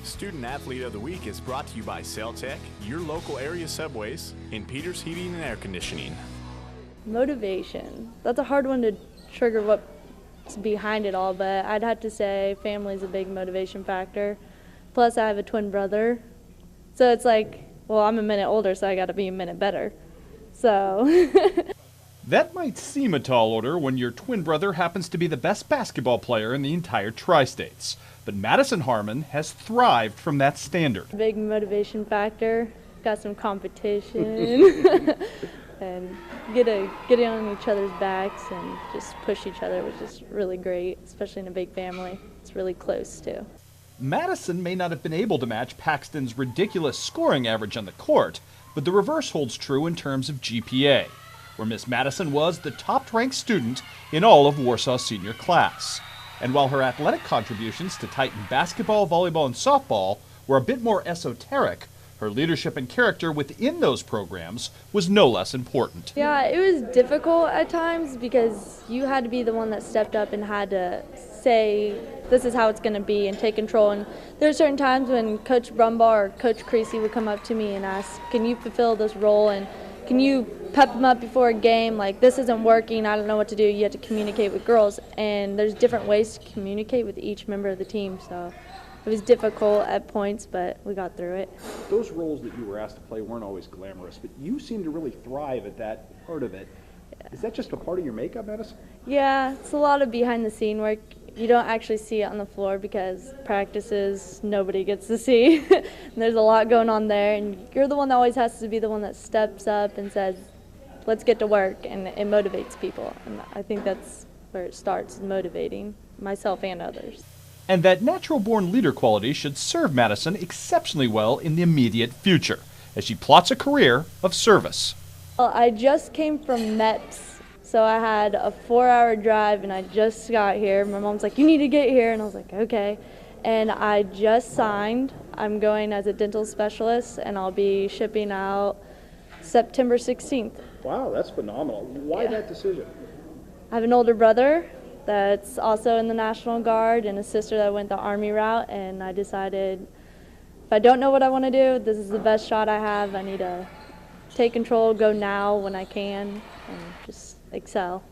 Student Athlete of the Week is brought to you by SailTech, your local area subways, and Peters Heating and Air Conditioning. Motivation. That's a hard one to trigger what's behind it all, but I'd have to say family's a big motivation factor. Plus, I have a twin brother. So it's like, well, I'm a minute older, so I got to be a minute better. So. That might seem a tall order when your twin brother happens to be the best basketball player in the entire tri-states. But Madison Harmon has thrived from that standard. Big motivation factor. Got some competition. And get on each other's backs and just push each other, which is really great, especially in a big family. It's really close, too. Madison may not have been able to match Paxton's ridiculous scoring average on the court, but the reverse holds true in terms of GPA, where Miss Madison was the top-ranked student in all of Warsaw's senior class. And while her athletic contributions to Titan basketball, volleyball, and softball were a bit more esoteric, her leadership and character within those programs was no less important. Yeah, it was difficult at times because you had to be the one that stepped up and had to say, this is how it's going to be, and take control. And there are certain times when Coach Brumbaugh or Coach Creasy would come up to me and ask, can you fulfill this role, and can you pep them up before a game, like, this isn't working, I don't know what to do. You have to communicate with girls, and there's different ways to communicate with each member of the team. So it was difficult at points, but we got through it. Those roles that you were asked to play weren't always glamorous, but you seem to really thrive at that part of it. Yeah. Is that just a part of your makeup, Madison? Yeah, it's a lot of behind-the-scene work. You don't actually see it on the floor because practices nobody gets to see. There's a lot going on there, and you're the one that always has to be the one that steps up and says, let's get to work, and it motivates people. And I think that's where it starts, motivating myself and others. And that natural-born leader quality should serve Madison exceptionally well in the immediate future, as she plots a career of service. Well, I just came from MEPS, so I had a 4-hour drive, and I just got here. My mom's like, you need to get here, and I was like, okay. And I just signed. I'm going as a dental specialist, and I'll be shipping out September 16th. Wow, that's phenomenal. Why that decision? I have an older brother that's also in the National Guard and a sister that went the Army route, and I decided if I don't know what I want to do, this is the best shot I have. I need to take control, go now when I can, and just excel.